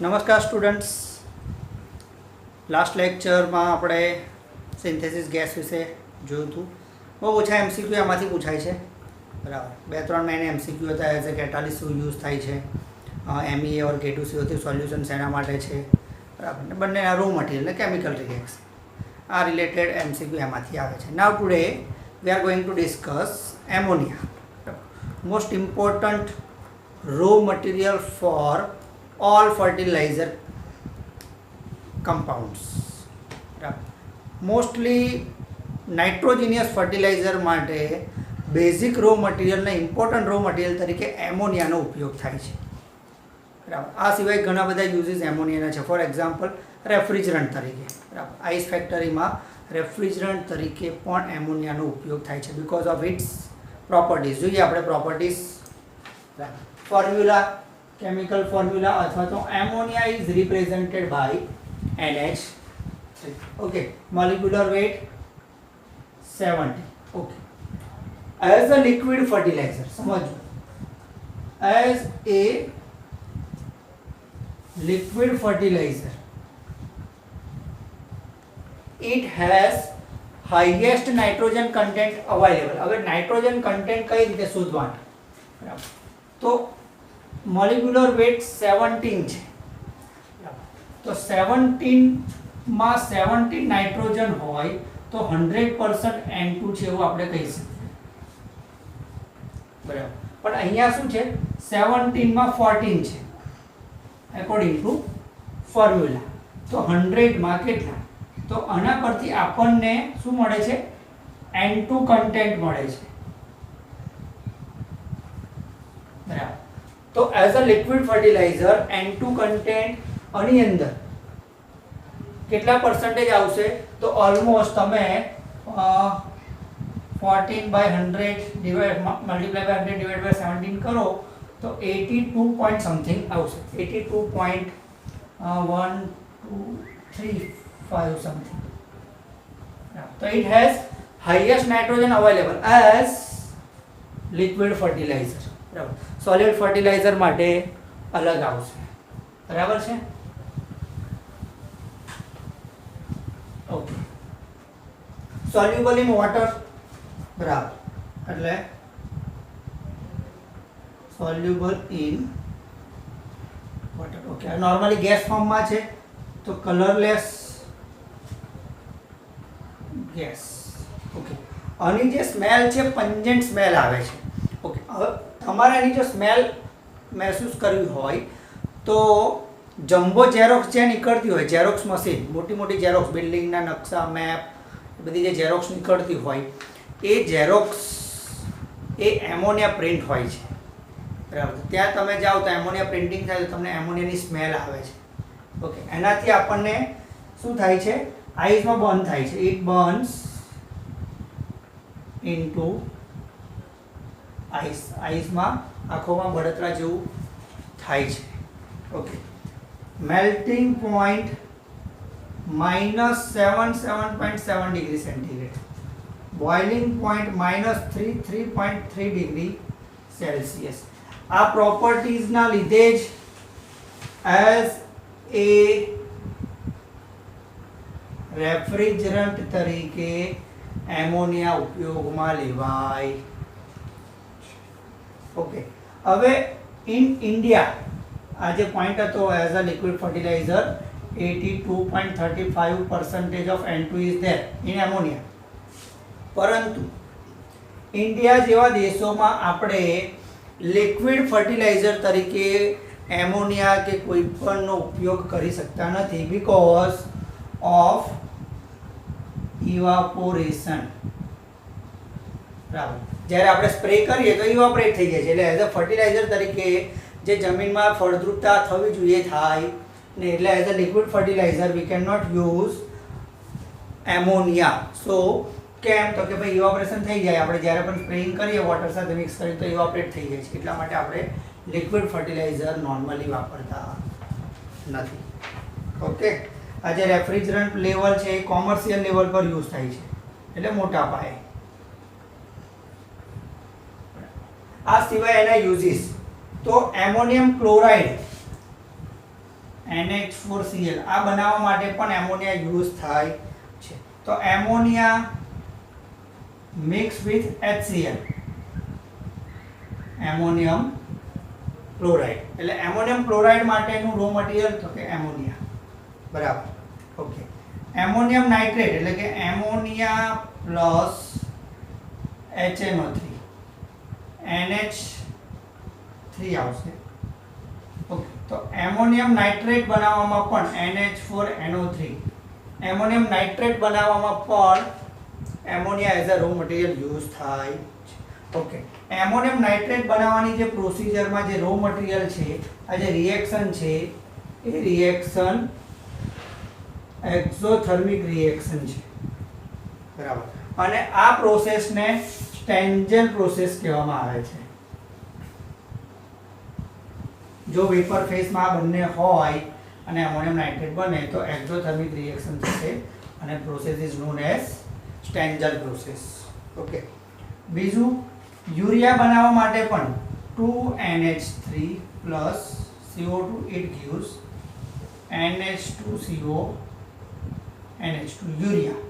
નમસ્કાર students, last લેક્ચરમાં આપણે સિન્થેસિસ ગેસ વિશે જોયું હતું. બહુ ઓછા એમસીક્યુ એમાંથી પૂછાય છે, બરાબર. 2-3 મહિને એમસીક્યુ હતા. એઝ એ કેટાલિસ્ટ શું યુઝ થાય છે, MEA ઓર K2CO3 સોલ્યુશન શેના માટે છે, બરાબર. ને બંનેના રો મટીરિયલ ને કેમિકલ રિએક્શન, આ રિલેટેડ એમસીક્યુ એમાંથી આવે છે. Now today we are going to discuss ammonia, most important raw material for all fertilizer compounds. Mostly nitrogenous fertiliser માટે બેઝિક રો મટીરિયલ ને ઇમ્પોર્ટન્ટ રો મટીરિયલ તરીકે એમોનિયાનો ઉપયોગ થાય છે, બરાબર. આ સિવાય ઘણા બધા યુઝીસ એમોનિયાના છે. ફોર એક્ઝામ્પલ રેફ્રિજરન્ટ તરીકે, બરાબર. આઈસ ફેક્ટરીમાં રેફ્રિજરન્ટ તરીકે પણ એમોનિયાનો ઉપયોગ થાય છે બિકોઝ ઓફ ઇટ્સ પ્રોપર્ટીઝ. જોઈએ આપણે પ્રોપર્ટીઝ. ફોર્મ્યુલા, chemical formula अथवा तो ammonia is represented by NH3. okay, molecular weight 70. okay, as a liquid fertilizer, समझो, as a liquid fertilizer it has highest nitrogen content available. હવે nitrogen content કઈ રીતે શોધવાનું, બરાબર. તો મોલિક્યુલર વેટ 17 છે, તો 17 માં 17 નાઇટ્રોજન હોય તો 100% N2 છે એવું આપણે કહી શકીએ, બરાબર. પણ અહીંયા શું છે, 17 માં 14 છે એકોર્ડિંગ ટુ ફોર્મ્યુલા. તો 100 માં કેટલા, તો આના પરથી આપણને શું મળે છે, N2 કન્ટેન્ટ મળે છે, બરાબર. તો as a liquid fertiliser N2 content આની અંદર કેટલા પર્સન્ટેજ આવશે, તો ઓલમોસ્ટ તમે 14/100 divide multiply by 100 divide by 17 કરો તો 82 પોઈન્ટ સમથિંગ આવશે. 82.1235 સમથિંગ. તો it has highest nitrogen available as liquid fertiliser, બરાબર. સોલિડ ફર્ટિલાઇઝર માટે અલગ આવશે, બરાબર છે. ઓકે, સોલ્યુબલ ઇન વોટર, બરાબર. એટલે soluble in water. Okay, normally gas ફોર્મમાં છે તો કલરલેસ ગેસ. ઓકે, આની જે સ્મેલ છે પંજન્ટ સ્મેલ આવે છે. ઓકે, હવે તમારે એની જો સ્મેલ મહેસૂસ કરવી હોય તો જમ્બો ઝેરોક્સ જે નીકળતી હોય, ઝેરોક્સ મશીન, મોટી મોટી ઝેરોક્સ, બિલ્ડિંગના નકશા, મેપ, બધી જે ઝેરોક્સ નીકળતી હોય એ ઝેરોક્સ એ એમોનિયા પ્રિન્ટ હોય છે, બરાબર. ત્યાં તમે જાઓ તો એમોનિયા પ્રિન્ટિંગ થાય તો તમને એમોનિયાની સ્મેલ આવે છે. ઓકે, એનાથી આપણને શું થાય છે, આઈસમાં બર્ન થાય છે. It burns into eyes. આઈસમાં આંખોમાં બળતરા જેવું થાય છે. Okay, melting point -7.7 degree centigrade, boiling point -3.3 degree Celsius. આ પ્રોપર્ટીઝના લીધે જ એઝ એ રેફ્રિજરન્ટ તરીકે એમોનિયા ઉપયોગમાં લેવાય. ઓકે, હવે ઇન ઇન્ડિયા આ જે પોઈન્ટ હતો as a liquid fertiliser 82.35% of N2 is there in ammonia. પરંતુ ઇન્ડિયા જેવા દેશોમાં આપણે લિક્વિડ ફર્ટિલાઇઝર તરીકે એમોનિયા કે કોઈ પણનો ઉપયોગ કરી શકતા નથી બીકોઝ ઓફ ઇવાપોરેશન, બરાબર. જ્યારે આપણે સ્પ્રે કરીએ તો ઇવાપોરેટ થઈ જાય છે. એટલે એઝ અ ફર્ટિલાઇઝર તરીકે જે જમીનમાં ફળદ્રુપતા થવી જોઈએ થાય ને, એટલે as a liquid fertiliser we can not use ammonia. So કેમ, તો કે ભાઈ ઇવાપોરેશન થઈ જાય, આપણે જ્યારે પણ સ્પ્રેઇંગ કરીએ વોટર સાથે મિક્સ કરીએ તો ઇવાપોરેટ થઈ જાય છે. એટલા માટે આપણે લિક્વિડ ફર્ટિલાઇઝર નોર્મલી વાપરતા નથી. ઓકે, આ જે રેફ્રિજરન્ટ લેવલ છે એ કોમર્શિયલ લેવલ પર યુઝ થાય છે, એટલે મોટા પાયે. આ સિવાય એના યુઝીસ, તો એમોનિયમ ક્લોરાઇડ NH4Cl આ બનાવવા માટે પણ એમોનિયા યુઝ થાય છે. તો ammonia mix with HCl, ammonium chloride. એટલે એમોનિયમ ક્લોરાઇડ માટેનું રો મટીરિયલ તો કે એમોનિયા. બરાબર. ઓકે. એમોનિયમ નાઇટ્રેટ એટલે કે એમોનિયા પ્લસ HNO3, NH3 આવશે. ઓકે. તો એમોનિયમ નાઇટ્રેટ બનાવવામાં પણ NH4NO3, એમોનિયમ નાઇટ્રેટ બનાવવામાં પણ ammonia as a raw material use થાય છે. ઓકે. એમોનિયમ નાઇટ્રેટ બનાવવાની જે પ્રોસિજરમાં જે રો મટીરિયલ છે, આ જે રિએક્શન છે એ રિએક્શન એક્ઝોથર્મિક રિએક્શન છે. બરાબર. અને આ પ્રોસેસને સ્ટેન્જેલ પ્રોસેસ કહેવામાં આવે છે. જો વેપર ફેઝમાં આ બંને હોય અને એમોનિયમ નાઇટ્રેટ બને તો એક્ઝોથર્મિક રિએક્શન થશે અને process is known as Stengel process. Okay. બીજું, યુરિયા બનાવવા માટે પણ 2NH3 plus CO2 it gives NH2CO NH2 urea.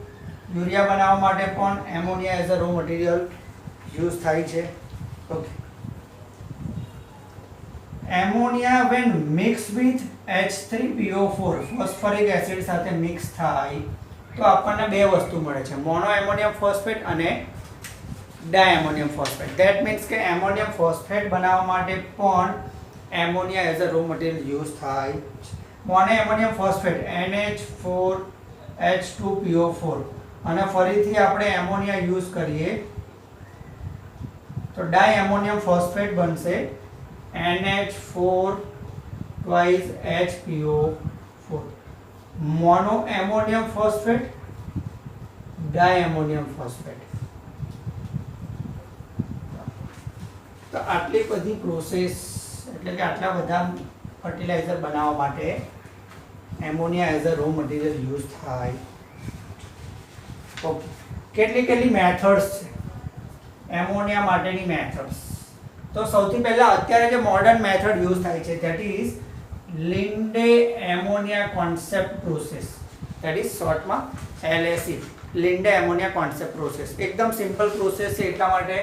Urea બનાવવા માટે પણ ammonia as a raw material use થાય છે. Okay. Ammonia when mixed with H3PO4 phosphoric acid સાથે મિક્સ થાય તો આપણને બે વસ્તુ મળે છે, મોનો એમોનિયમ ફોસ્ફેટ અને ડાયએમોનિયમ ફોસ્ફેટ. ધેટ મીન્સ કે એમોનિયમ ફોસ્ફેટ બનાવવા માટે પણ ammonia as a raw material use થાય છે. મોનો એમોનિયમ ફોસ્ફેટ NH4H2PO4 અને ફરીથી આપણે એમોનિયા યુઝ કરીએ તો ડાયએમોનિયમ ફોસ્ફેટ બનશે NH4 twice HPO4. Mono ammonium phosphate, diammonium phosphate. તો આટલી બધી પ્રોસેસ એટલે કે આટલા બધા ફર્ટિલાઇઝર બનાવવા માટે ammonia as a raw material use થાય. ઓકે. કેટલી મેથડ્સ છે એમોનિયા માટેની મેથડ્સ? તો સૌથી પહેલા અત્યારે જે મોડર્ન મેથડ યુઝ થાય છે that is Linde ammonia concept process, that is શોર્ટમાં LAC, Linde ammonia concept process. એકદમ સિમ્પલ પ્રોસેસ છે એટલા માટે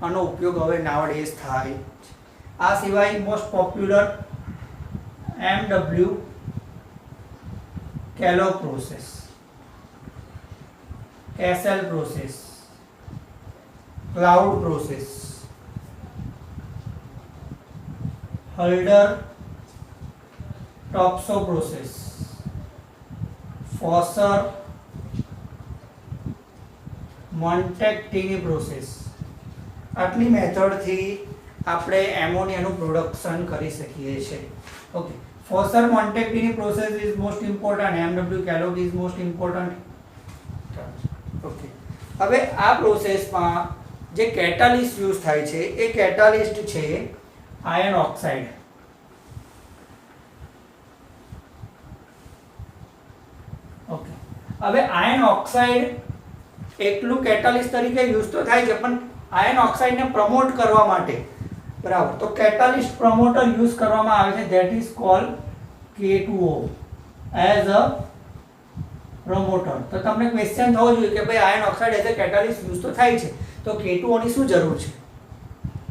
આનો ઉપયોગ હવે નાવડેઝ થાય. આ સિવાય most popular MW Kellogg process, Casale process, Claude process, Haldor Topsoe process, Fauser Montecatini process. આટલી મેથડથી આપણે એમોનિયાનું પ્રોડક્શન કરી શકીએ છીએ. Okay. Fauser Montecatini process is most important, MW Kellogg is most important. Okay. હવે આ પ્રોસેસમાં જે કેટાલિસ્ટ યુઝ થાય છે એ કેટાલિસ્ટ છે આયર્ન ઓક્સાઇડ. ઓકે. હવે આયર્ન ઓક્સાઇડ એકલું કેટાલિસ્ટ તરીકે યુઝ તો થાય છે પણ આયર્ન ઓક્સાઇડને પ્રમોટ કરવા માટે, બરાબર, તો કેટાલિસ્ટ પ્રમોટર યુઝ કરવામાં આવે છે that is called K2O as a promoter. તો તમને ક્વેશ્ચન થવો જોઈએ કે ભાઈ iron oxide as a catalyst use તો થાય છે તો K2O ની શું જરૂર છે?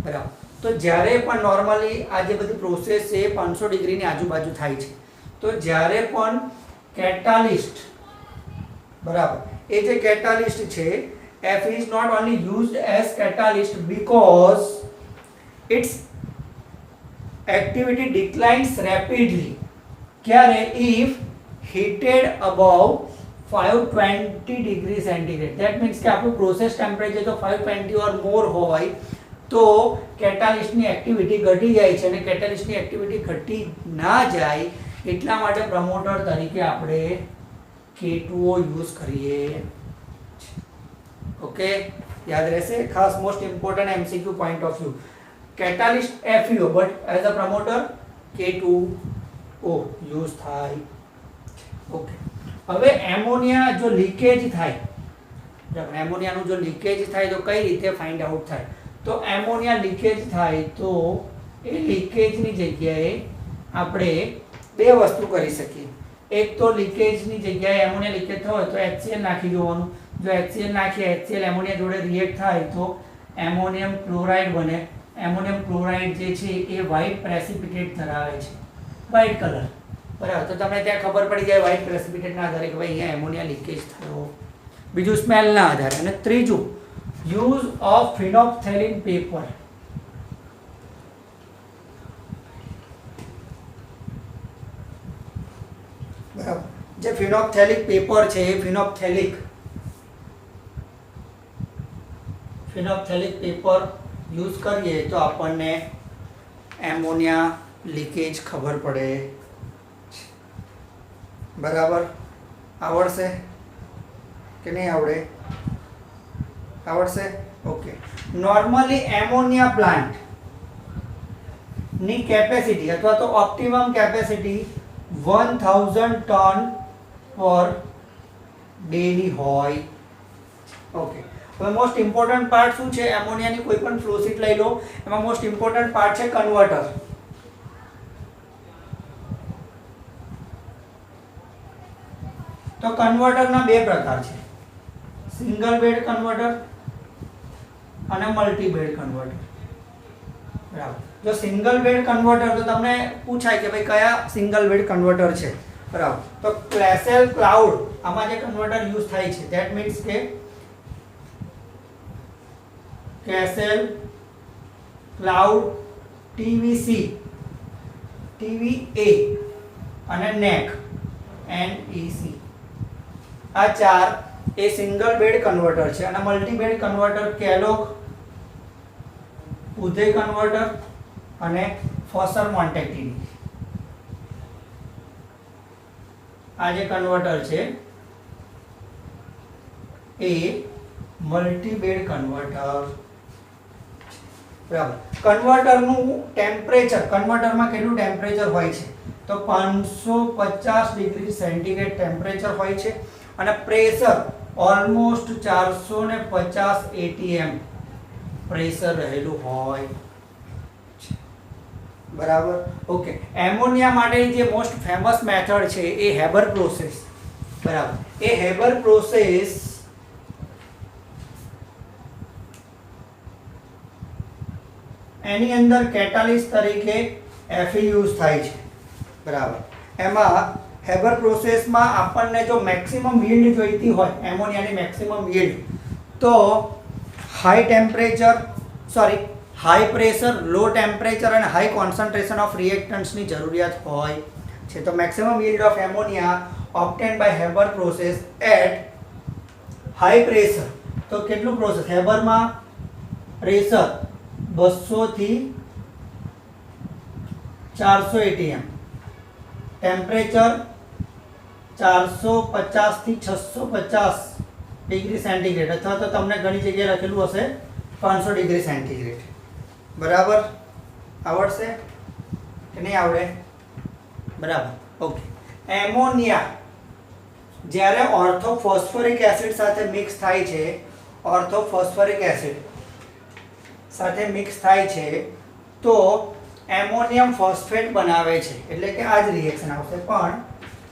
બરાબર. તો જ્યારે પણ નોર્મલી આ જે બધી પ્રોસેસ છે 500 ડિગ્રીની આજુબાજુ થાય છે તો જ્યારે પણ કેટાલિસ્ટ, બરાબર, એ જે કેટાલિસ્ટ છે F is not only used as catalyst because its activity declines rapidly. ક્યારે? if heated above 520 degree centigrade. that means કે આપણું પ્રોસેસ ટેમ્પરેચર તો 520 or more હોય તો કેટાલિસ્ટની એક્ટિવિટી ઘટી જાય છે અને કેટાલિસ્ટની એક્ટિવિટી ઘટી ના જાય એટલા માટે પ્રમોટર તરીકે આપણે K2O યુઝ કરીએ. ઓકે, યાદ રહેશે. ખાસ most important MCQ point of view, catalyst FeO but as a promoter K2O use થાય. ઓકે. હવે એમોનિયા જો લીકેજ થાય, એમોનિયાનું જો લીકેજ થાય તો કઈ રીતે ફાઇન્ડ આઉટ થાય? તો એમોનિયા લીકેજ થાય તો એ લીકેજની જગ્યાએ આપણે બે વસ્તુ કરી શકીએ. એક તો લીકેજની જગ્યાએ એમોનિયા લીકેજ થયો હોય તો HCl નાખી દેવાનું. જો HCl નાખીએ, HCl એમોનિયા જોડે રિએક્ટ થાય તો એમોનિયમ ક્લોરાઇડ બને. એમોનિયમ ક્લોરાઇડ જે છે એ વ્હાઇટ પ્રેસિપિટેટ ધરાવે છે, વ્હાઇટ કલર. બરાબર, તો તમને ત્યાં ખબર પડી જાય વ્હાઇટ પ્રેસિપિટેટના આધારે કે ભાઈ અહીંયા એમોનિયા લીકેજ થયો. બીજું સ્મેલના આધારે. અને ત્રીજું યુઝ ઓફ ફિનોપ્થેલિન પેપર. બરાબર, જે ફિનોપ્થેલિક પેપર છે એ ફિનોપ્થેલિક પેપર યુઝ કરીએ તો આપણને એમોનિયા લીકેજ ખબર પડે. બરાબર, આવડશે કે નહીં આવડે? આવડશે. ઓકે. નોર્મલી એમોનિયા પ્લાન્ટ ની કેપેસિટી અથવા તો ઓપ્ટિમમ કેપેસિટી 1000 ટન પર ડેલી હોય. ઓકે. હવે મોસ્ટ ઇમ્પોર્ટન્ટ પાર્ટ શું છે? એમોનિયાની કોઈ પણ ફ્લો શીટ લઈ લો, એમાં મોસ્ટ ઇમ્પોર્ટન્ટ પાર્ટ છે કન્વર્ટર. તો કન્વર્ટરના બે પ્રકાર છે, સિંગલ બેડ કન્વર્ટર અને મલ્ટી બેડ કન્વર્ટર. બરાબર, જો સિંગલ બેડ કન્વર્ટર તો તમને પૂછાય કે ભાઈ કયા સિંગલ બેડ કન્વર્ટર છે. બરાબર, તો ક્લેસેલ ક્લાઉડ આમાં જે કન્વર્ટર યુઝ થાય છે ધેટ મીન્સ કે કેસેલ ક્લાઉડ, TVC, TVA અને NEC, આ ચાર એ સિંગલ બેડ કન્વર્ટર છે. અને મલ્ટી બેડ કન્વર્ટર કેલોગ, ઉદય કન્વર્ટર અને ફોસર મોન્ટેક્ટિની. આ જે કન્વર્ટર છે એ મલ્ટી બેડ કન્વર્ટર. બરાબર, કન્વર્ટરનું ટેમ્પરેચર, કન્વર્ટરમાં કેટલું ટેમ્પરેચર હોય છે? તો 550 ડિગ્રી સેન્ટીગ્રેડ ટેમ્પરેચર હોય છે અને પ્રેશર ઓલમોસ્ટ 450 atm પ્રેશર રહેલું હોય. બરાબર, ઓકે. એમોનિયા માટેની જે મોસ્ટ ફેમસ મેથડ છે એ હેબર પ્રોસેસ. બરાબર, એ હેબર પ્રોસેસ એની અંદર કેટાલિસ્ટ તરીકે Fe યુઝ થાય છે. બરાબર, એમાં હેબર પ્રોસેસમાં આપણને જો મેક્સિમમ યીલ્ડ જોઈતી હોય, એમોનિયાની મેક્સિમમ યીલ્ડ, તો હાઈ ટેમ્પરેચર હાઈ પ્રેશર, લો ટેમ્પરેચર અને હાઈ કોન્સન્ટ્રેશન ઓફ રિએક્ટન્ટ્સની જરૂરિયાત હોય છે. તો maximum yield of ammonia obtained by Haber process at high pressure. તો કેટલું પ્રોસેસ? હેબરમાં પ્રેશર 200 થી 400 atm, ટેમ્પરેચર 450 થી 650 ડિગ્રી સેન્ટીગ્રેડ, અથવા તો તમને ઘણી જગ્યાએ લખેલું હશે 500 ડિગ્રી સેન્ટીગ્રેડ. બરાબર, આવડશે કે નહીં આવડે? બરાબર, ઓકે. એમોનિયા જ્યારે ઓર્થોફોસ્ફોરિક એસિડ સાથે મિક્સ થાય છે, ઓર્થોફોસ્ફોરિક એસિડ સાથે મિક્સ થાય છે તો એમોનિયમ ફોસ્ફેટ બનાવે છે. એટલે કે આ જ રિએક્શન આવશે, પણ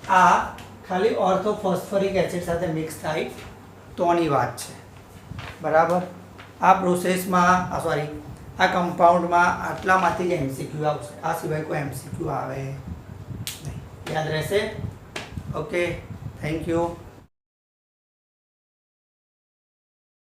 આ ખાલી ઓર્થોફોસ્ફોરિક એસિડ સાથે મિક્સ થાય તોની વાત છે. બરાબર, આ પ્રોસેસમાં આ કમ્પાઉન્ડમાં આટલામાંથી જ MCQ આવશે, આ સિવાય કોઈ MCQ આવે નહીં. યાદ રહેશે? Okay, thank you.